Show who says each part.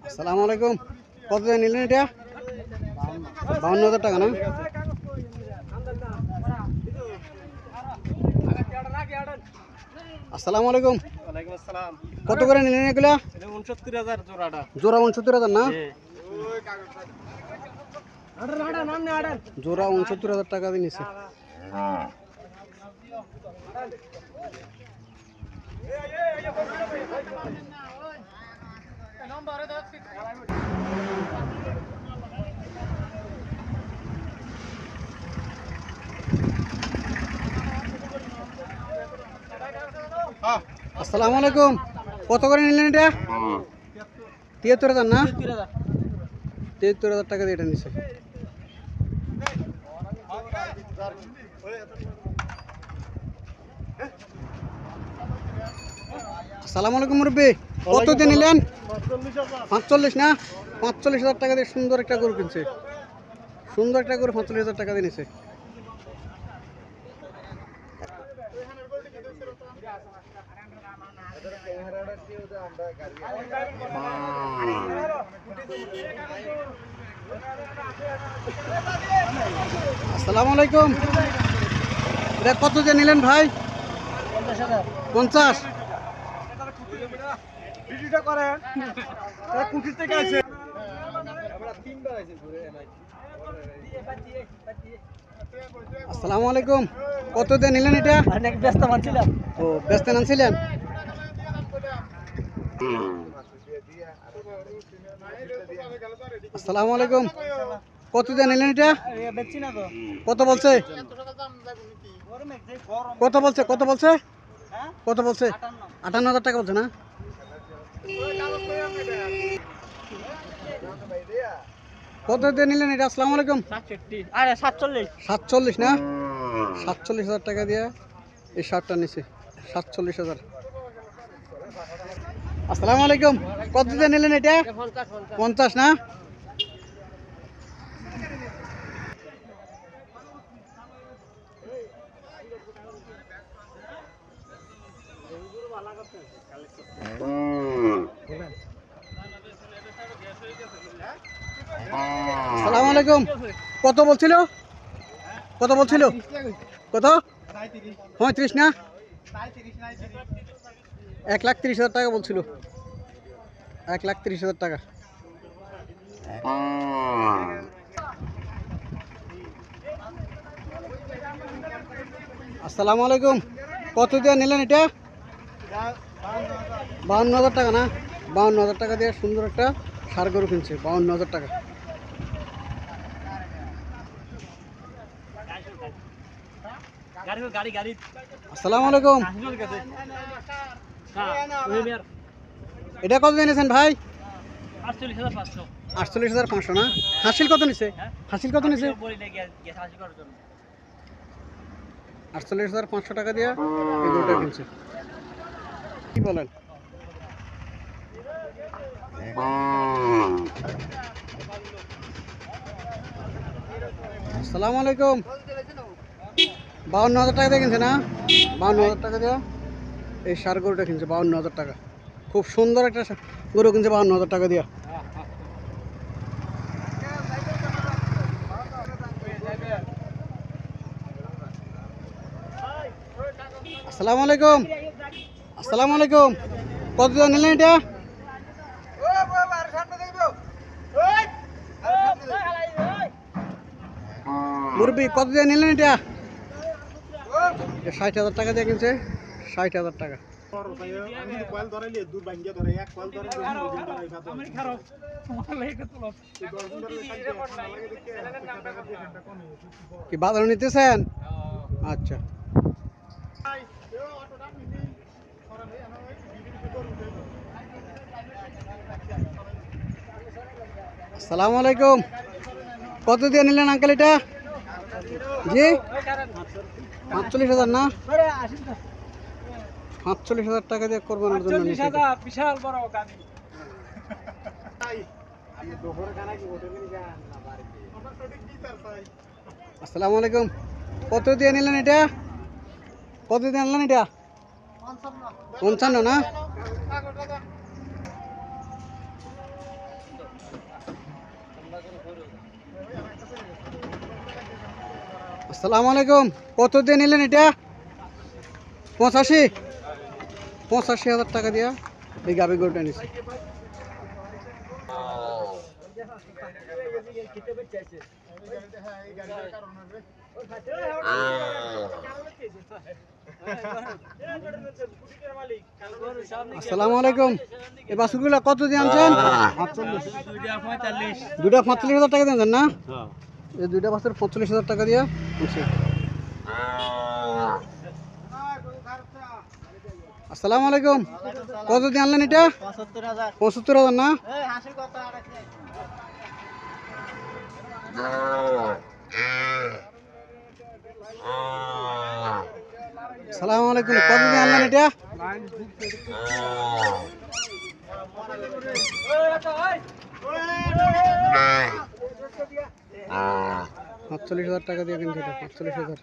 Speaker 1: আসসালামু আলাইকুম। কত দিয়ে নিলেন এটা? 52,000 টাকা না? আসসালামু আলাইকুম। কত করে নিলেন এগুলা?
Speaker 2: 69,000 জোড়াটা।
Speaker 1: জোড়া 69,000 না? জোড়া 69,000 টাকা দিয়ে নিছে। আসসালামু আলাইকুম। কত করে নিলেন এটা? 73,000 না? 73,000 টাকা দিয়ে এটা নিছে। আসসালামু আলাইকুম মুরব্বি। কত দিয়ে নিলেন? 45 না? 45,000 টাকা দিয়ে সুন্দর একটা গরু কিনছে। সুন্দর একটা গরু 45,000 টাকা দিয়ে নিছে। আসসালামু আলাইকুম। এটা কত দিয়ে নিলেন ভাই? 50। আসসালামু আলাইকুম। কত দিয়ে নিলেন এটা?
Speaker 2: ব্যস্ত মানছিলাম।
Speaker 1: ও ব্যস্ত আনছিলেন? আসসালামু আলাইকুম। কত দিয়ে নিলেন এটা? কত বলছে? কত বলছে? কত বলছে? কত বলছে? 58,000 টাকা বলছে না? কত দিয়ে নিলেন এটা? আসসালামু আলাইকুম। 47 না? 47,000 টাকা দিয়ে এই শার্টটা নিছে। 47,000। আসসালামু আলাইকুম। কত দিয়ে নিলেন এটা? 50 না? আসসালামু আলাইকুম। কত বলছিল? কত বলছিল? কত? 35 না? 1,30,000 টাকা বলছিল। 1,30,000 টাকা। আসসালামু আলাইকুম। কত দিয়ে নিলেন এটা? 52,000 টাকা না? 52,000 টাকা দিয়ে সুন্দর একটা ষাঁড় গরু কিনছে। 52,000 টাকা। আসসালামু আলাইকুম। এটা কত নিয়েছেন ভাই? 48,500 না? হাসিল কত নিছে? হাসিল কত নিছে? 48,500 টাকা দিয়ে এই গরুটা কিনছে। কি বলেন? আসসালামু আলাইকুম। 52,000 টাকা দিয়ে কিনছে না? 52,000 টাকা দিয়ে এই ষাঁড় গরুটা কিনছে। 52,000 টাকা। খুব সুন্দর একটা গরু কিনছে 52,000 টাকা দিয়ে। আসসালামু আলাইকুম। আসসালামু আলাইকুম। কত দিয়ে নিলেন এটা? মুরব্বি কত দিয়ে নিলেন এটা? 60,000 টাকা দিয়ে কিনছে। 60,000 টাকা। কি বাজারে নিতেছেন? আচ্ছা। আসসালামু আলাইকুম। কত দিয়ে নিলেন আঙ্কেল এটা? জি 48,000 না? 48,000 টাকা দিয়ে কোরবানির জন্য নিছে।
Speaker 2: বিশাল বড় গাড়ি।
Speaker 1: আসসালামু আলাইকুম। কত দিয়ে নিলেন এটা? কত দিয়ে নিলেন এটা? 55 না? আসসালামু আলাইকুম। কত দিয়ে নিলেন এটা? 85,000 টাকা দিয়া এই গাবি গরুটা নিছি। আসসালামু আলাইকুম। এই বাছুরগুলো কত দিয়ে আনছেন? 2টা 45,000 টাকা দিয়ে আনছেন না? এই 2টা বাছুর 45,000 টাকা দিয়ে আনছি। আসসালামু আলাইকুম। কত দিয়ে আনলেন এটা? 75,000 না? আসসালামু আলাইকুম। কত দিয়ে আনলেন এটা? 45,000 টাকা দিয়ে কিনতে, 45,000।